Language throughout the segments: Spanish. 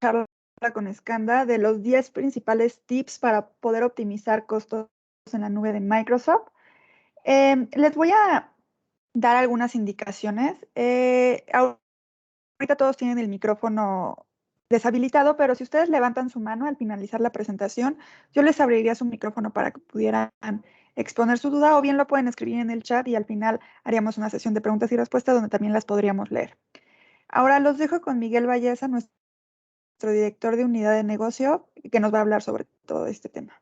charla con Skanda de los 10 principales tips para poder optimizar costos en la nube de Microsoft. Les voy a dar algunas indicaciones. Ahorita todos tienen el micrófono deshabilitado, pero si ustedes levantan su mano al finalizar la presentación, yo les abriría su micrófono para que pudieran exponer su duda, o bien lo pueden escribir en el chat y al final haríamos una sesión de preguntas y respuestas donde también las podríamos leer. Ahora los dejo con Miguel Valleza, nuestro director de unidad de negocio, que nos va a hablar sobre todo este tema.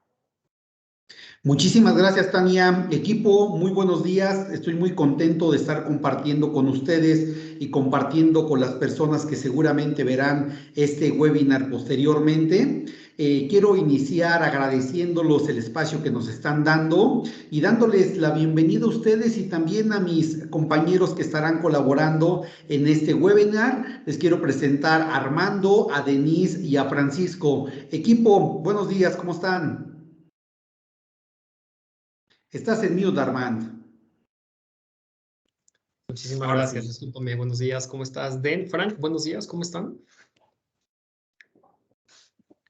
Muchísimas gracias, Tania. Equipo, muy buenos días. Estoy muy contento de estar compartiendo con ustedes y compartiendo con las personas que seguramente verán este webinar posteriormente. Quiero iniciar agradeciéndolos el espacio que nos están dando y dándoles la bienvenida a ustedes y también a mis compañeros que estarán colaborando en este webinar. Les quiero presentar a Armando, a Denise y a Francisco. Equipo, buenos días, ¿cómo están? Estás en mute, Armand. Muchísimas gracias. Discúlpame, buenos días, ¿cómo estás? Den, Frank, buenos días, ¿cómo están?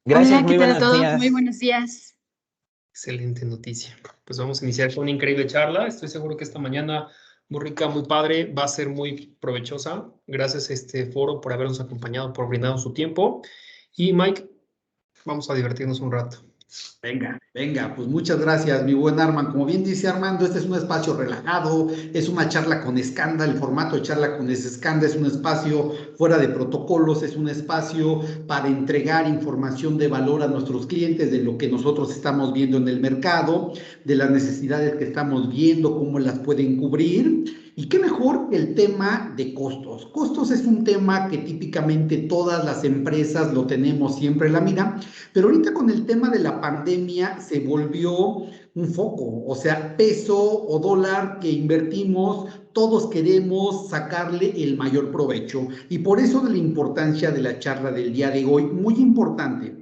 Gracias, hola, ¿qué tal a todos? Muy buenos días. Excelente noticia. Pues vamos a iniciar con una increíble charla. Estoy seguro que esta mañana, muy rica, muy padre, va a ser muy provechosa. Gracias a este foro por habernos acompañado, por brindarnos su tiempo. Y Mike, vamos a divertirnos un rato. Venga, pues muchas gracias, mi buen Armand. Como bien dice Armando, este es un espacio relajado, es una charla con Skanda, el formato de charla con Skanda es un espacio fuera de protocolos, es un espacio para entregar información de valor a nuestros clientes de lo que nosotros estamos viendo en el mercado, de las necesidades que estamos viendo, cómo las pueden cubrir. Y qué mejor que el tema de costos. Costos es un tema que típicamente todas las empresas lo tenemos siempre en la mira, pero ahorita con el tema de la pandemia se volvió un foco, o sea, peso o dólar que invertimos, todos queremos sacarle el mayor provecho. Y por eso de la importancia de la charla del día de hoy, muy importante.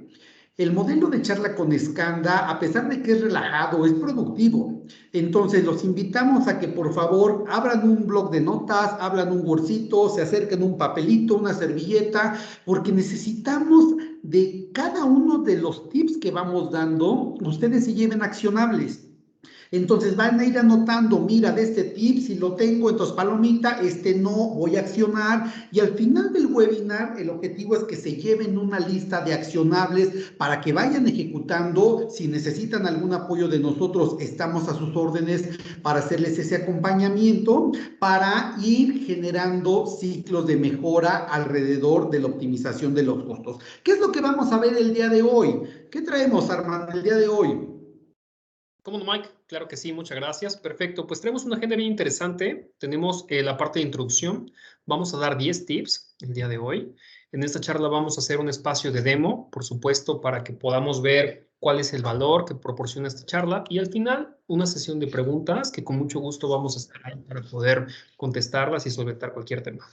El modelo de charla con Skanda, a pesar de que es relajado, es productivo. Entonces, los invitamos a que por favor abran un blog de notas, abran un bolsito, se acerquen un papelito, una servilleta, porque necesitamos de cada uno de los tips que vamos dando, ustedes se lleven accionables. Entonces van a ir anotando, mira, de este tip, si lo tengo, entonces palomita, este no, voy a accionar. Y al final del webinar, el objetivo es que se lleven una lista de accionables para que vayan ejecutando. Si necesitan algún apoyo de nosotros, estamos a sus órdenes para hacerles ese acompañamiento, para ir generando ciclos de mejora alrededor de la optimización de los costos. ¿Qué es lo que vamos a ver el día de hoy? ¿Qué traemos, Armando, el día de hoy? ¿Cómo no, Mike? Claro que sí, muchas gracias. Perfecto, pues tenemos una agenda bien interesante. Tenemos la parte de introducción. Vamos a dar 10 tips el día de hoy. En esta charla vamos a hacer un espacio de demo, por supuesto, para que podamos ver cuál es el valor que proporciona esta charla. Y al final, una sesión de preguntas que con mucho gusto vamos a estar ahí para poder contestarlas y solventar cualquier tema.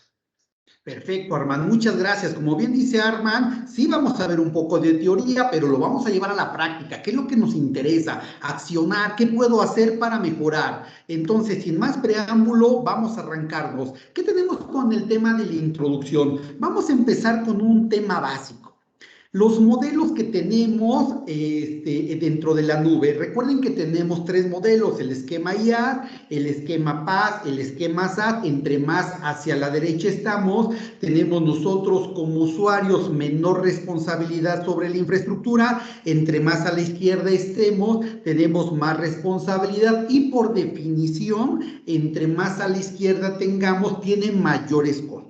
Perfecto, Armand, muchas gracias. Como bien dice Armand, sí vamos a ver un poco de teoría, pero lo vamos a llevar a la práctica. ¿Qué es lo que nos interesa? Accionar, ¿qué puedo hacer para mejorar? Entonces, sin más preámbulo, vamos a arrancarnos. ¿Qué tenemos con el tema de la introducción? Vamos a empezar con un tema básico. Los modelos que tenemos dentro de la nube, recuerden que tenemos 3 modelos, el esquema IaaS, el esquema PaaS, el esquema SaaS. Entre más hacia la derecha estamos, tenemos nosotros como usuarios menor responsabilidad sobre la infraestructura, entre más a la izquierda estemos, tenemos más responsabilidad y por definición, entre más a la izquierda tengamos, tienen mayores costos.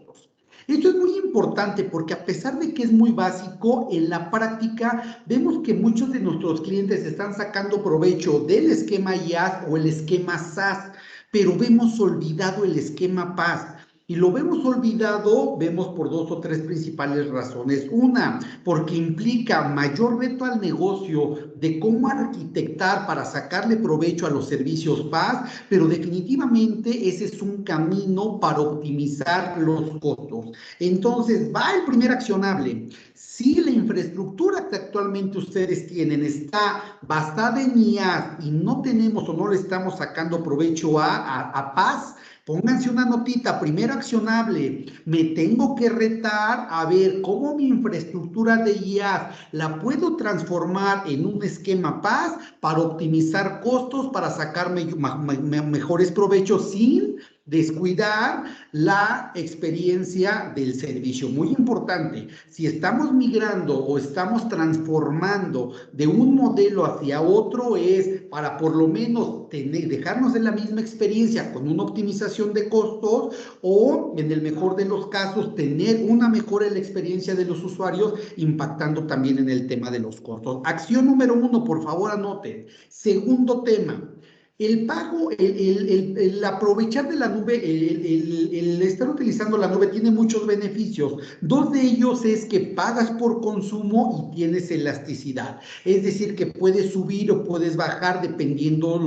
Esto es muy importante porque a pesar de que es muy básico, en la práctica vemos que muchos de nuestros clientes están sacando provecho del esquema IaaS o el esquema SaaS, pero vemos olvidado el esquema PaaS. Y lo vemos olvidado, vemos por 2 o 3 principales razones. Una, porque implica mayor reto al negocio de cómo arquitectar para sacarle provecho a los servicios PaaS, pero definitivamente ese es un camino para optimizar los costos. Entonces, va el primer accionable. Si la infraestructura que actualmente ustedes tienen está basada en IaaS y no tenemos o no le estamos sacando provecho a PaaS, Pónganse una notita, primero accionable, me tengo que retar a ver cómo mi infraestructura de IaaS la puedo transformar en un esquema PaaS para optimizar costos, para sacarme mejores provechos sin descuidar la experiencia del servicio. Muy importante, si estamos migrando o estamos transformando de un modelo hacia otro, es para por lo menos dejarnos en la misma experiencia con una optimización de costos o, en el mejor de los casos, tener una mejora en la experiencia de los usuarios, impactando también en el tema de los costos. Acción número 1, por favor, anoten. Segundo tema. El pago, el aprovechar de la nube, el estar utilizando la nube tiene muchos beneficios. Dos de ellos es que pagas por consumo y tienes elasticidad. Es decir, que puedes subir o puedes bajar dependiendo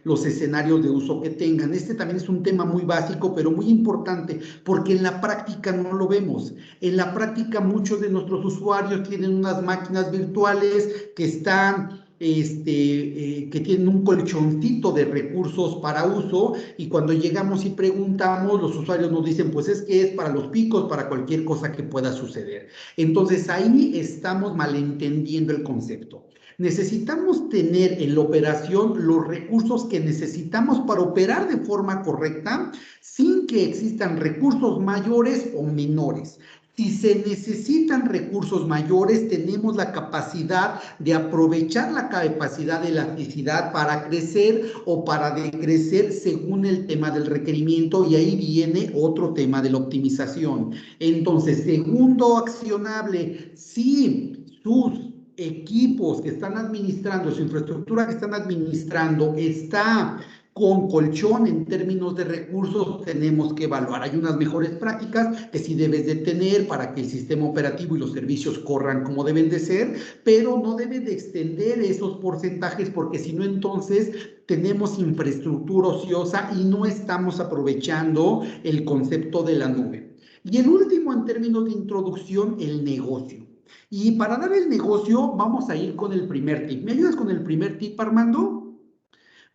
los escenarios de uso que tengan. Este también es un tema muy básico, pero muy importante, porque en la práctica no lo vemos. En la práctica muchos de nuestros usuarios tienen unas máquinas virtuales que están... que tienen un colchoncito de recursos para uso, y cuando llegamos y preguntamos, los usuarios nos dicen, pues es que es para los picos, para cualquier cosa que pueda suceder. Entonces ahí estamos malentendiendo el concepto. Necesitamos tener en la operación los recursos que necesitamos para operar de forma correcta, sin que existan recursos mayores o menores. Si se necesitan recursos mayores, tenemos la capacidad de aprovechar la capacidad de elasticidad para crecer o para decrecer según el tema del requerimiento, y ahí viene otro tema de la optimización. Entonces, segundo accionable, si sus equipos que están administrando, su infraestructura que están administrando está con colchón en términos de recursos, tenemos que evaluar. Hay unas mejores prácticas que sí debes de tener para que el sistema operativo y los servicios corran como deben de ser, pero no debe de extender esos porcentajes, porque si no, entonces tenemos infraestructura ociosa y no estamos aprovechando el concepto de la nube. Y el último, en términos de introducción, el negocio. Y para dar el negocio, vamos a ir con el primer tip. ¿Me ayudas con el primer tip, Armando?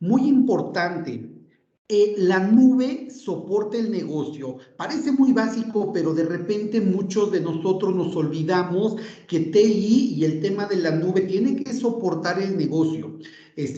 Muy importante, la nube soporta el negocio. Parece muy básico, pero de repente muchos de nosotros nos olvidamos que TI y el tema de la nube tiene que soportar el negocio.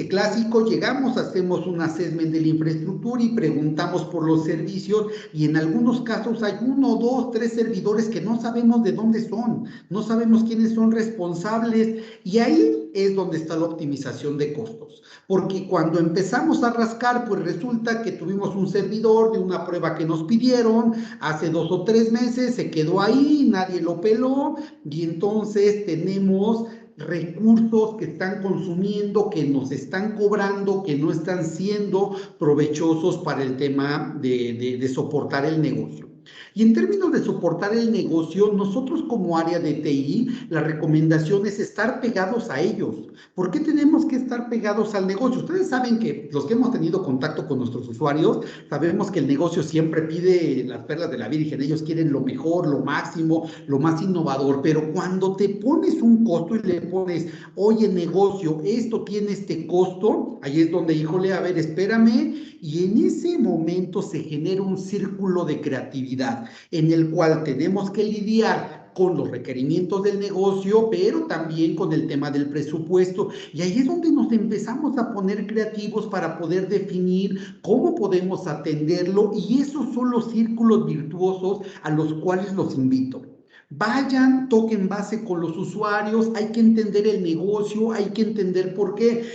Clásico, llegamos, hacemos un assessment de la infraestructura y preguntamos por los servicios, y en algunos casos hay 1, 2, 3 servidores que no sabemos de dónde son, no sabemos quiénes son responsables, y ahí es donde está la optimización de costos. Porque cuando empezamos a rascar, pues resulta que tuvimos un servidor de una prueba que nos pidieron hace 2 o 3 meses, se quedó ahí, nadie lo peló, y entonces tenemos recursos que están consumiendo, que nos están cobrando, que no están siendo provechosos para el tema de soportar el negocio. Y en términos de soportar el negocio, nosotros como área de TI, la recomendación es estar pegados a ellos. ¿Por qué tenemos que estar pegados al negocio? Ustedes saben que los que hemos tenido contacto con nuestros usuarios, sabemos que el negocio siempre pide las perlas de la Virgen. Ellos quieren lo mejor, lo máximo, lo más innovador, pero cuando te pones un costo y le pones, oye, negocio, esto tiene este costo, ahí es donde, híjole, a ver, espérame, y en ese momento se genera un círculo de creatividad en el cual tenemos que lidiar con los requerimientos del negocio, pero también con el tema del presupuesto. Y ahí es donde nos empezamos a poner creativos para poder definir cómo podemos atenderlo, y esos son los círculos virtuosos a los cuales los invito. Vayan, toquen base con los usuarios, hay que entender el negocio, hay que entender por qué.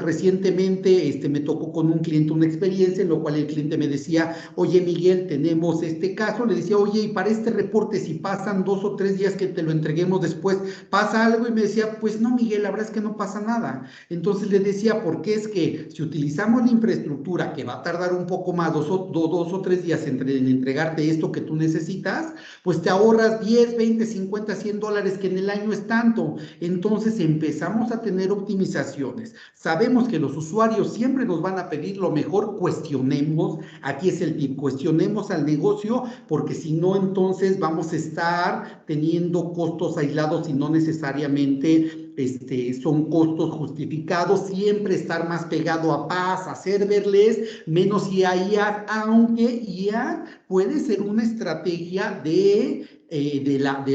Recientemente me tocó con un cliente una experiencia en la cual el cliente me decía, oye Miguel, tenemos este caso, le decía, oye, y para este reporte, si pasan 2 o 3 días que te lo entreguemos después, ¿pasa algo? Y me decía, pues no Miguel, la verdad es que no pasa nada. Entonces le decía, porque es que si utilizamos la infraestructura, que va a tardar un poco más, 2 o 3 días en entregarte esto que tú necesitas, pues te ahorras 10, 20, 50, 100 dólares, que en el año es tanto. Entonces empezamos a tener optimizaciones. Sabemos que los usuarios siempre nos van a pedir lo mejor, cuestionemos. Aquí es el tip, cuestionemos al negocio, porque si no, entonces vamos a estar teniendo costos aislados y no necesariamente son costos justificados. Siempre estar más pegado a PaaS, a serverless, menos IA, aunque IA puede ser una estrategia de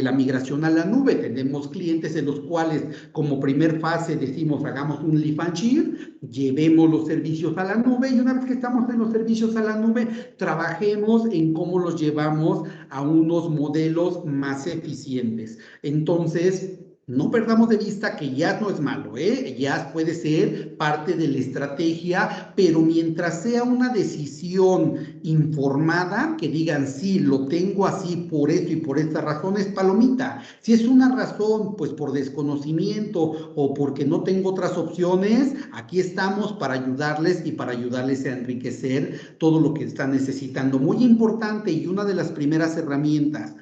la migración a la nube. Tenemos clientes en los cuales como primer fase decimos hagamos un lift and shift, llevemos los servicios a la nube, y una vez que estamos en los servicios a la nube, trabajemos en cómo los llevamos a unos modelos más eficientes. Entonces, no perdamos de vista que IaaS no es malo, IaaS puede ser parte de la estrategia, pero mientras sea una decisión informada, que digan, sí, lo tengo así por esto y por estas razones, palomita. Si es una razón, pues por desconocimiento o porque no tengo otras opciones, aquí estamos para ayudarles y para ayudarles a enriquecer todo lo que están necesitando. Muy importante, y una de las primeras herramientas,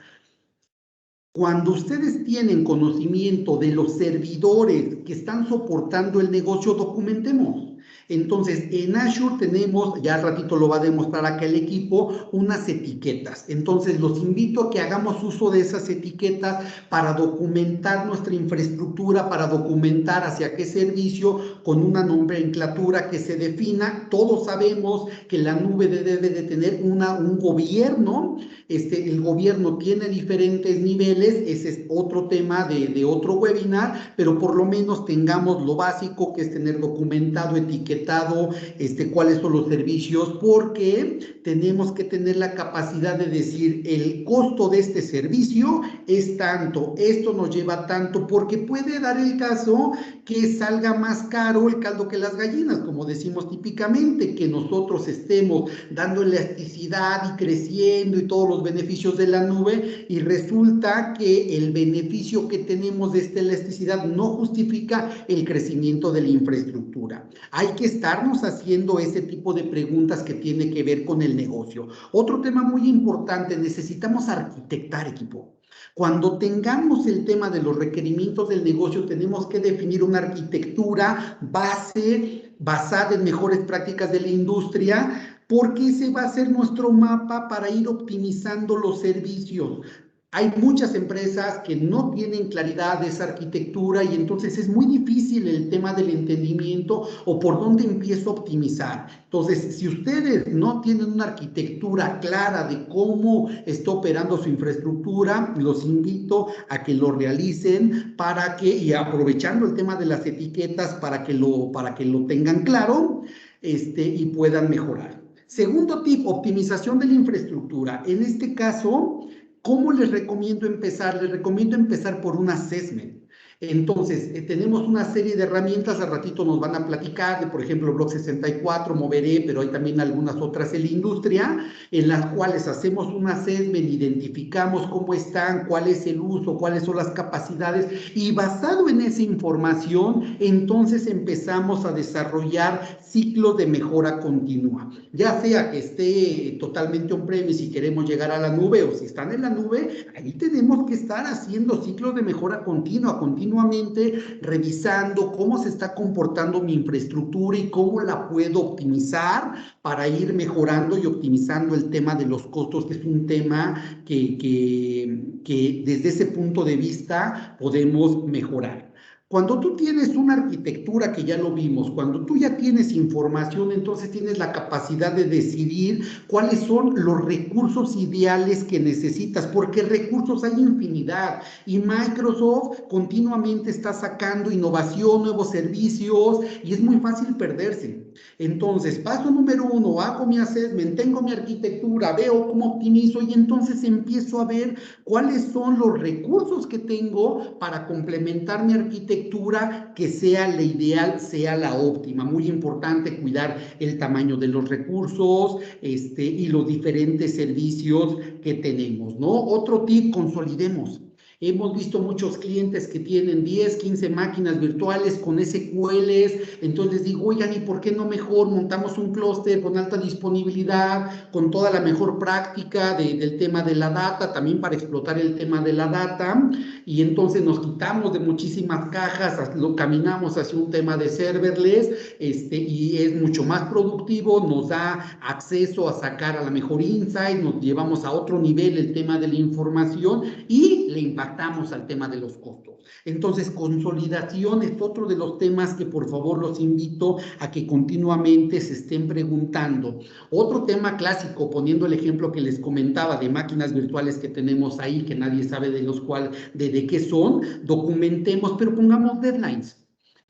cuando ustedes tienen conocimiento de los servidores que están soportando el negocio, documentemos. Entonces, en Azure tenemos, ya al ratito lo va a demostrar acá el equipo, unas etiquetas. Entonces, los invito a que hagamos uso de esas etiquetas para documentar nuestra infraestructura, para documentar hacia qué servicio, con una nomenclatura que se defina. Todos sabemos que la nube debe de tener un gobierno. El gobierno tiene diferentes niveles, ese es otro tema de otro webinar, pero por lo menos tengamos lo básico, que es tener documentado, etiquetado, cuáles son los servicios, porque tenemos que tener la capacidad de decir, el costo de este servicio es tanto, esto nos lleva tanto, porque puede dar el caso que salga más caro el caldo que las gallinas, como decimos típicamente, que nosotros estemos dando elasticidad y creciendo y todos los beneficios de la nube, y resulta que el beneficio que tenemos de esta elasticidad no justifica el crecimiento de la infraestructura. Hay que estarnos haciendo ese tipo de preguntas que tiene que ver con el negocio. Otro tema muy importante, necesitamos arquitectar, equipo. Cuando tengamos el tema de los requerimientos del negocio, tenemos que definir una arquitectura basada en mejores prácticas de la industria, porque ese va a ser nuestro mapa para ir optimizando los servicios. Hay muchas empresas que no tienen claridad de esa arquitectura, y entonces es muy difícil el tema del entendimiento o por dónde empiezo a optimizar. Entonces, si ustedes no tienen una arquitectura clara de cómo está operando su infraestructura, los invito a que lo realicen y aprovechando el tema de las etiquetas para que lo tengan claro y puedan mejorar. Segundo tip, optimización de la infraestructura. En este caso, ¿cómo les recomiendo empezar? Les recomiendo empezar por un assessment. Entonces, tenemos una serie de herramientas, al ratito nos van a platicar de, por ejemplo, Block 64, Moveré, pero hay también algunas otras en la industria, en las cuales hacemos un assessment, identificamos cómo están, cuál es el uso, cuáles son las capacidades, y basado en esa información, entonces empezamos a desarrollar ciclos de mejora continua. Ya sea que esté totalmente on-premise y queremos llegar a la nube, o si están en la nube, ahí tenemos que estar haciendo ciclos de mejora continuamente revisando cómo se está comportando mi infraestructura y cómo la puedo optimizar para ir mejorando y optimizando el tema de los costos, que es un tema que desde ese punto de vista podemos mejorar. Cuando tú tienes una arquitectura, que ya lo vimos, cuando tú ya tienes información, entonces tienes la capacidad de decidir cuáles son los recursos ideales que necesitas, porque recursos hay infinidad, y Microsoft continuamente está sacando innovación, nuevos servicios, y es muy fácil perderse. Entonces, paso número 1, hago mi assessment, tengo mi arquitectura, veo cómo optimizo, y entonces empiezo a ver cuáles son los recursos que tengo para complementar mi arquitectura, que sea la ideal, sea la óptima. Muy importante cuidar el tamaño de los recursos y los diferentes servicios que tenemos, ¿no? Otro tip, consolidemos. Hemos visto muchos clientes que tienen 10, 15 máquinas virtuales con SQLs, entonces les digo, oigan, ¿y por qué no mejor montamos un clúster con alta disponibilidad, con toda la mejor práctica del tema de la data, también para explotar el tema de la data? Y entonces nos quitamos de muchísimas cajas, lo caminamos hacia un tema de serverless, y es mucho más productivo, nos da acceso a sacar a la mejor insight, nos llevamos a otro nivel el tema de la información y le impactamos al tema de los costos. Entonces, consolidación es otro de los temas que por favor los invito a que continuamente se estén preguntando. Otro tema clásico, poniendo el ejemplo que les comentaba de máquinas virtuales que tenemos ahí, que nadie sabe de los cuales, de qué son, documentemos, pero pongamos deadlines.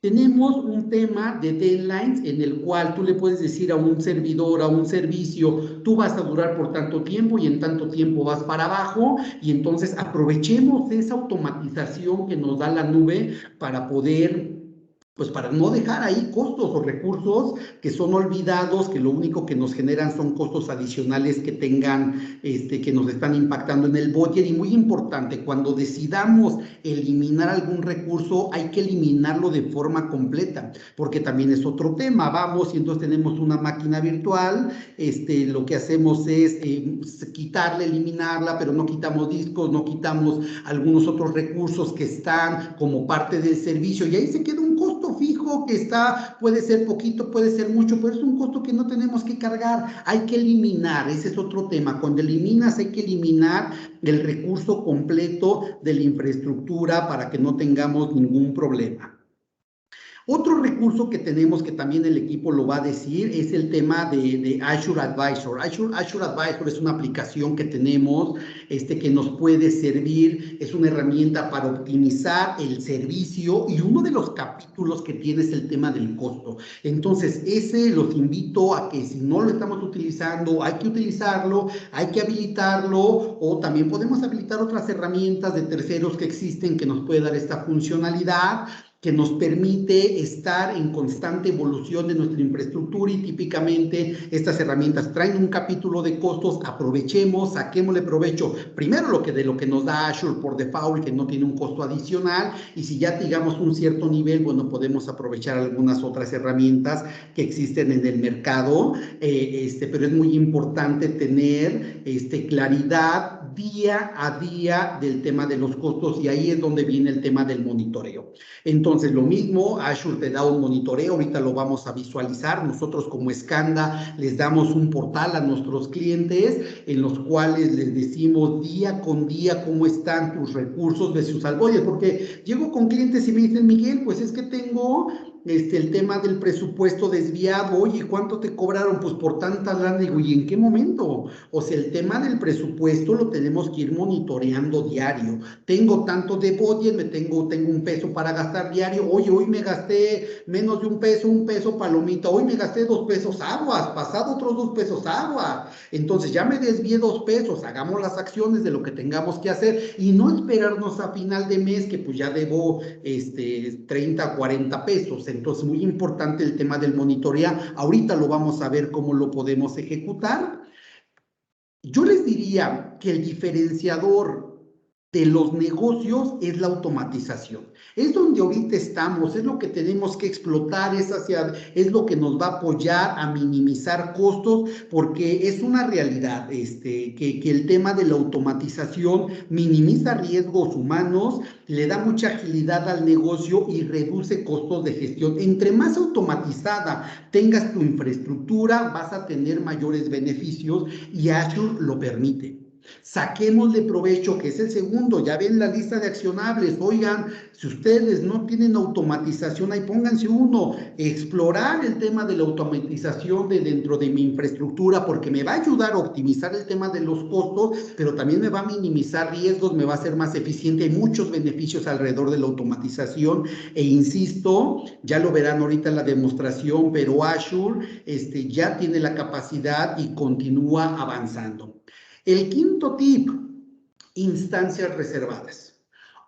Tenemos un tema de deadlines en el cual tú le puedes decir a un servidor, a un servicio, tú vas a durar por tanto tiempo y en tanto tiempo vas para abajo, y entonces aprovechemos esa automatización que nos da la nube para poder, pues para no dejar ahí costos o recursos que son olvidados, que lo único que nos generan son costos adicionales que tengan, que nos están impactando en el budget. Y muy importante, cuando decidamos eliminar algún recurso, hay que eliminarlo de forma completa, porque también es otro tema. Vamos y entonces tenemos una máquina virtual, lo que hacemos es quitarla, eliminarla, pero no quitamos discos, no quitamos algunos otros recursos que están como parte del servicio, y ahí se queda un costo fijo que está, puede ser poquito, puede ser mucho, pero es un costo que no tenemos que cargar. Hay que eliminar, ese es otro tema. Cuando eliminas, hay que eliminar el recurso completo de la infraestructura para que no tengamos ningún problema. Otro recurso que tenemos, que también el equipo lo va a decir, es el tema de Azure Advisor. Azure Advisor es una aplicación que tenemos, que nos puede servir, es una herramienta para optimizar el servicio, y uno de los capítulos que tiene es el tema del costo. Entonces, ese los invito a que si no lo estamos utilizando, hay que utilizarlo, hay que habilitarlo, o también podemos habilitar otras herramientas de terceros que existen que nos puede dar esta funcionalidad, que nos permite estar en constante evolución de nuestra infraestructura, y típicamente estas herramientas traen un capítulo de costos. Aprovechemos, saquémosle provecho primero de lo que nos da Azure por default, que no tiene un costo adicional, y si ya digamos un cierto nivel, bueno, podemos aprovechar algunas otras herramientas que existen en el mercado, pero es muy importante tener claridad día a día del tema de los costos, y ahí es donde viene el tema del monitoreo. Entonces, lo mismo, Azure te da un monitoreo, ahorita lo vamos a visualizar. Nosotros como Scanda les damos un portal a nuestros clientes en los cuales les decimos día con día cómo están tus recursos de sus albores, porque llego con clientes y me dicen, Miguel, pues es que tengo el tema del presupuesto desviado. Oye, ¿cuánto te cobraron? Pues por tanta lana. Digo, ¿y en qué momento? O sea, el tema del presupuesto lo tenemos que ir monitoreando diario. Tengo tanto de budget, tengo un peso para gastar diario. Oye, hoy me gasté menos de un peso palomita. Hoy me gasté 2 pesos aguas, pasado otros 2 pesos agua. Entonces ya me desvié 2 pesos, hagamos las acciones de lo que tengamos que hacer, y no esperarnos a final de mes que pues ya debo 30, 40 pesos. Entonces, muy importante el tema del monitoreo. Ahorita lo vamos a ver cómo lo podemos ejecutar. Yo les diría que el diferenciador de los negocios es la automatización. Es donde ahorita estamos, es lo que tenemos que explotar, es lo que nos va a apoyar a minimizar costos, porque es una realidad que el tema de la automatización minimiza riesgos humanos, le da mucha agilidad al negocio y reduce costos de gestión. Entre más automatizada tengas tu infraestructura, vas a tener mayores beneficios, y Azure lo permite. Saquémosle provecho, que es el segundo. Ya ven la lista de accionables. Oigan, si ustedes no tienen automatización, ahí pónganse uno. Explorar el tema de la automatización dentro de mi infraestructura, porque me va a ayudar a optimizar el tema de los costos, pero también me va a minimizar riesgos, me va a hacer más eficiente. Hay muchos beneficios alrededor de la automatización, e insisto, ya lo verán ahorita en la demostración, pero Azure ya tiene la capacidad y continúa avanzando. El quinto tip, instancias reservadas.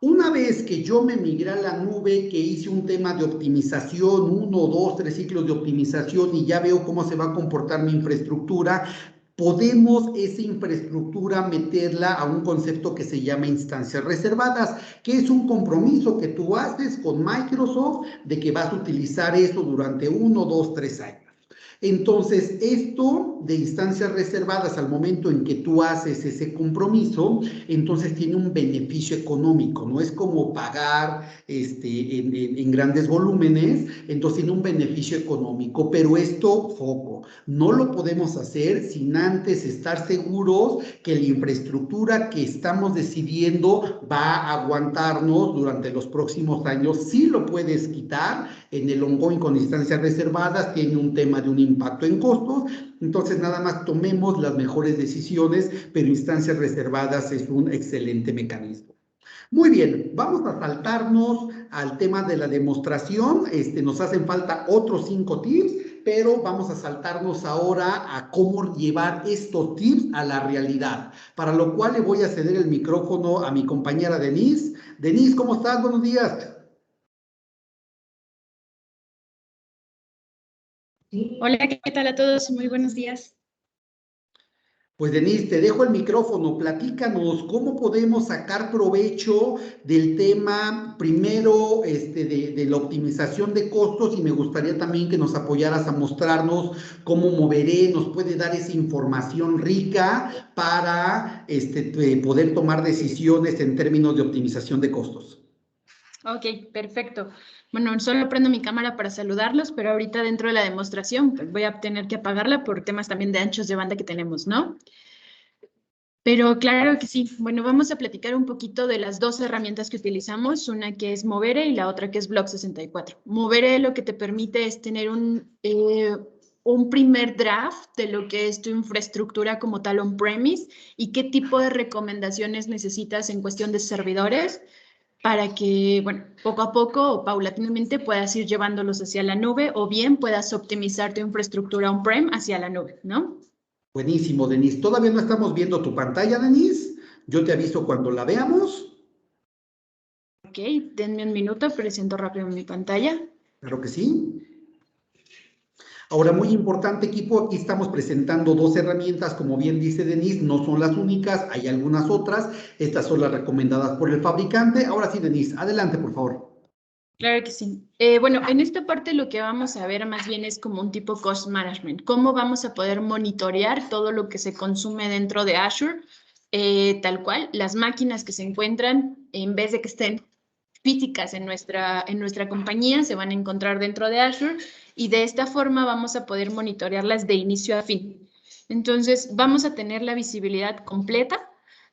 Una vez que yo me migré a la nube, que hice un tema de optimización, 1, 2, 3 ciclos de optimización, y ya veo cómo se va a comportar mi infraestructura, podemos esa infraestructura meterla a un concepto que se llama instancias reservadas, que es un compromiso que tú haces con Microsoft de que vas a utilizar eso durante 1, 2, 3 años. Entonces, esto de instancias reservadas al momento en que tú haces ese compromiso, entonces tiene un beneficio económico, no es como pagar en grandes volúmenes, entonces tiene un beneficio económico, pero esto, foco, no lo podemos hacer sin antes estar seguros que la infraestructura que estamos decidiendo va a aguantarnos durante los próximos años. Sí lo puedes quitar en el ongoing con instancias reservadas, tiene un tema de un impacto en costos, entonces nada más tomemos las mejores decisiones, pero instancias reservadas es un excelente mecanismo. Muy bien, vamos a saltarnos al tema de la demostración, nos hacen falta otros 5 tips, pero vamos a saltarnos ahora a cómo llevar estos tips a la realidad, para lo cual le voy a ceder el micrófono a mi compañera Denise. Denise, ¿cómo estás? Buenos días. Hola, ¿qué tal a todos? Muy buenos días. Pues Denise, te dejo el micrófono, platícanos cómo podemos sacar provecho del tema, primero, de la optimización de costos, y me gustaría también que nos apoyaras a mostrarnos cómo Moveré nos puede dar esa información rica para poder tomar decisiones en términos de optimización de costos. Ok, perfecto. Bueno, solo prendo mi cámara para saludarlos, pero ahorita dentro de la demostración pues voy a tener que apagarla por temas también de anchos de banda que tenemos, ¿no? Pero claro que sí. Bueno, vamos a platicar un poquito de las 2 herramientas que utilizamos, una que es Moveré y la otra que es Block64. Moveré lo que te permite es tener un primer draft de lo que es tu infraestructura como tal on-premise y qué tipo de recomendaciones necesitas en cuestión de servidores para que, bueno, poco a poco o paulatinamente puedas ir llevándolos hacia la nube o bien puedas optimizar tu infraestructura on-prem hacia la nube, ¿no? Buenísimo, Denise. Todavía no estamos viendo tu pantalla, Denise. Yo te aviso cuando la veamos. Ok, denme un minuto, presento rápido mi pantalla. Claro que sí. Ahora, muy importante, equipo, aquí estamos presentando 2 herramientas, como bien dice Denise, no son las únicas, hay algunas otras, estas son las recomendadas por el fabricante. Ahora sí, Denise, adelante, por favor. Claro que sí. Bueno, en esta parte lo que vamos a ver más bien es como un tipo cost management. Cómo vamos a poder monitorear todo lo que se consume dentro de Azure, tal cual. Las máquinas que se encuentran, en vez de que estén físicas en nuestra compañía, se van a encontrar dentro de Azure y de esta forma vamos a poder monitorearlas de inicio a fin. Entonces, vamos a tener la visibilidad completa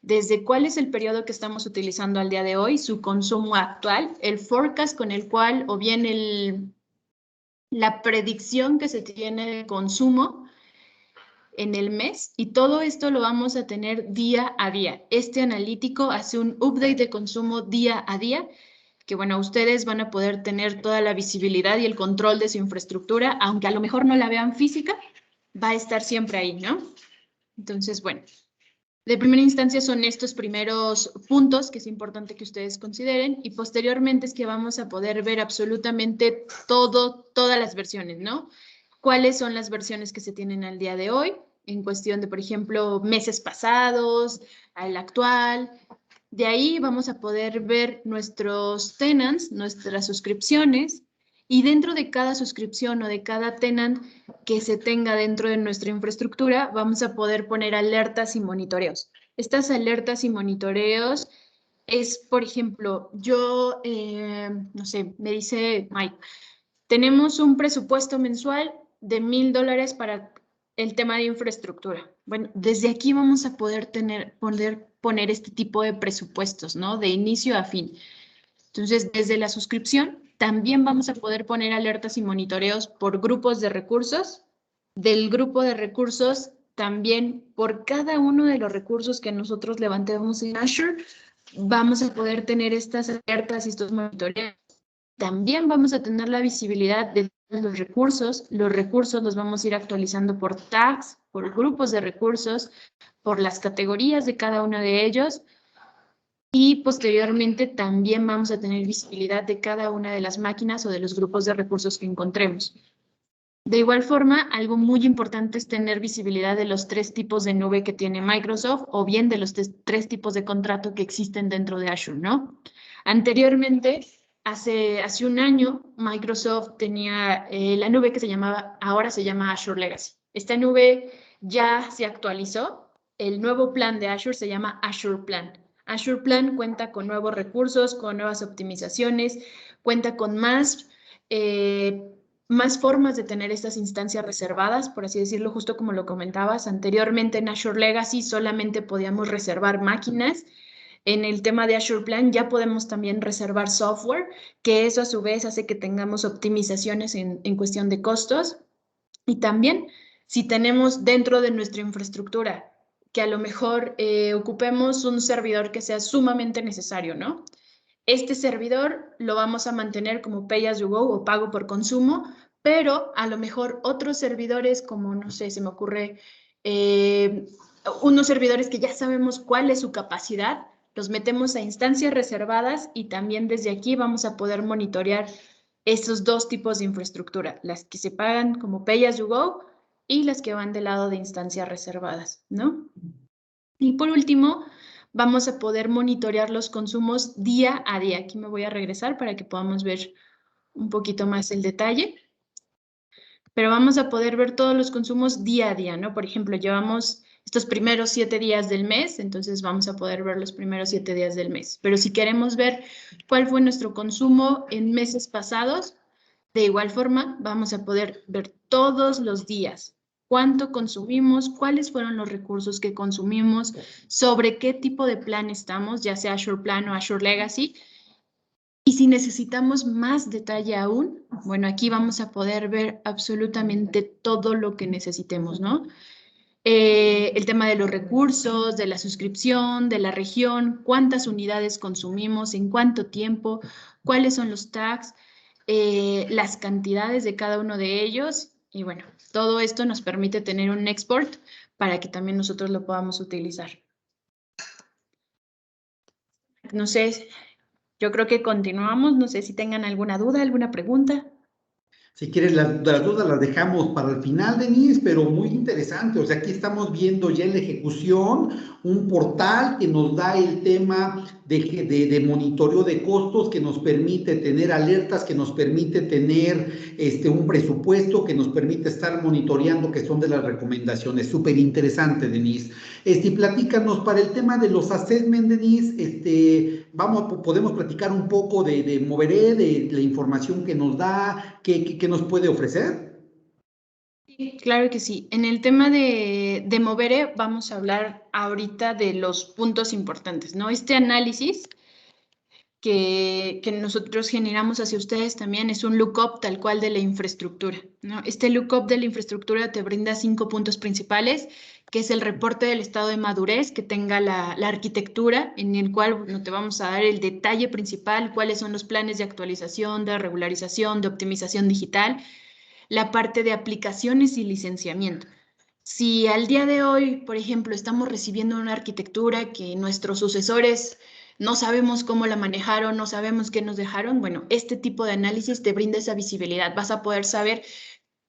desde cuál es el periodo que estamos utilizando al día de hoy, su consumo actual, el forecast con el cual, o bien la predicción que se tiene de consumo en el mes, y todo esto lo vamos a tener día a día. Este analítico hace un update de consumo día a día, que bueno, ustedes van a poder tener toda la visibilidad y el control de su infraestructura, aunque a lo mejor no la vean física, va a estar siempre ahí, ¿no? Entonces, bueno, de primera instancia son estos primeros puntos que es importante que ustedes consideren y posteriormente es que vamos a poder ver absolutamente todas las versiones, ¿no? ¿Cuáles son las versiones que se tienen al día de hoy? En cuestión de, por ejemplo, meses pasados, al actual. De ahí vamos a poder ver nuestros tenants, nuestras suscripciones, y dentro de cada suscripción o de cada tenant que se tenga dentro de nuestra infraestructura, vamos a poder poner alertas y monitoreos. Estas alertas y monitoreos es, por ejemplo, yo, no sé, me dice Mike, tenemos un presupuesto mensual de $1,000 para el tema de infraestructura. Bueno, desde aquí vamos a poder poner este tipo de presupuestos, ¿no? De inicio a fin. Entonces, desde la suscripción, también vamos a poder poner alertas y monitoreos por grupos de recursos. Del grupo de recursos, también por cada uno de los recursos que nosotros levantemos en Azure, vamos a poder tener estas alertas y estos monitoreos. También vamos a tener la visibilidad de los recursos. Los recursos los vamos a ir actualizando por tags, por grupos de recursos, por las categorías de cada uno de ellos. Y posteriormente también vamos a tener visibilidad de cada una de las máquinas o de los grupos de recursos que encontremos. De igual forma, algo muy importante es tener visibilidad de los 3 tipos de nube que tiene Microsoft o bien de los 3 tipos de contrato que existen dentro de Azure, ¿no? Anteriormente, hace un año, Microsoft tenía la nube que ahora se llama Azure Legacy. Esta nube ya se actualizó. El nuevo plan de Azure se llama Azure Plan. Azure Plan cuenta con nuevos recursos, con nuevas optimizaciones, cuenta con más formas de tener estas instancias reservadas, por así decirlo, justo como lo comentabas. Anteriormente en Azure Legacy solamente podíamos reservar máquinas. En el tema de Azure Plan ya podemos también reservar software, que eso a su vez hace que tengamos optimizaciones en cuestión de costos. Y también, si tenemos dentro de nuestra infraestructura que a lo mejor ocupemos un servidor que sea sumamente necesario, ¿no? Este servidor lo vamos a mantener como pay as you go o pago por consumo, pero a lo mejor otros servidores como, no sé, se me ocurre unos servidores que ya sabemos cuál es su capacidad, los metemos a instancias reservadas y también desde aquí vamos a poder monitorear esos 2 tipos de infraestructura, las que se pagan como pay as you go y las que van del lado de instancias reservadas, ¿no? Y por último, vamos a poder monitorear los consumos día a día. Aquí me voy a regresar para que podamos ver un poquito más el detalle. Pero vamos a poder ver todos los consumos día a día, ¿no? Por ejemplo, llevamos estos primeros 7 días del mes, entonces vamos a poder ver los primeros 7 días del mes. Pero si queremos ver cuál fue nuestro consumo en meses pasados, de igual forma vamos a poder ver todos los días cuánto consumimos, cuáles fueron los recursos que consumimos, sobre qué tipo de plan estamos, ya sea Azure Plan o Azure Legacy. Y si necesitamos más detalle aún, bueno, aquí vamos a poder ver absolutamente todo lo que necesitemos, ¿no? El tema de los recursos, de la suscripción, de la región, cuántas unidades consumimos, en cuánto tiempo, cuáles son los tags, las cantidades de cada uno de ellos. Y bueno, todo esto nos permite tener un export para que también nosotros lo podamos utilizar. No sé, yo creo que continuamos. No sé si tengan alguna duda, alguna pregunta. Si quieres, las dudas las dejamos para el final, Denise, pero muy interesante. O sea, aquí estamos viendo ya en la ejecución un portal que nos da el tema de monitoreo de costos, que nos permite tener alertas, que nos permite tener un presupuesto, que nos permite estar monitoreando, que son de las recomendaciones. Súper interesante, Denise. Platícanos para el tema de los assessment, Denise, podemos platicar un poco de Moveré, de la información que nos da, qué nos puede ofrecer. Sí, claro que sí. En el tema de Moveré vamos a hablar ahorita de los puntos importantes, ¿no? Este análisis que nosotros generamos hacia ustedes también es un lookup tal cual de la infraestructura, ¿no? Este lookup de la infraestructura te brinda 5 puntos principales, que es el reporte del estado de madurez que tenga la arquitectura, en el cual no te vamos a dar el detalle principal, cuáles son los planes de actualización, de regularización, de optimización digital, la parte de aplicaciones y licenciamiento. Si al día de hoy, por ejemplo, estamos recibiendo una arquitectura que nuestros sucesores no sabemos cómo la manejaron, no sabemos qué nos dejaron, bueno, este tipo de análisis te brinda esa visibilidad. Vas a poder saber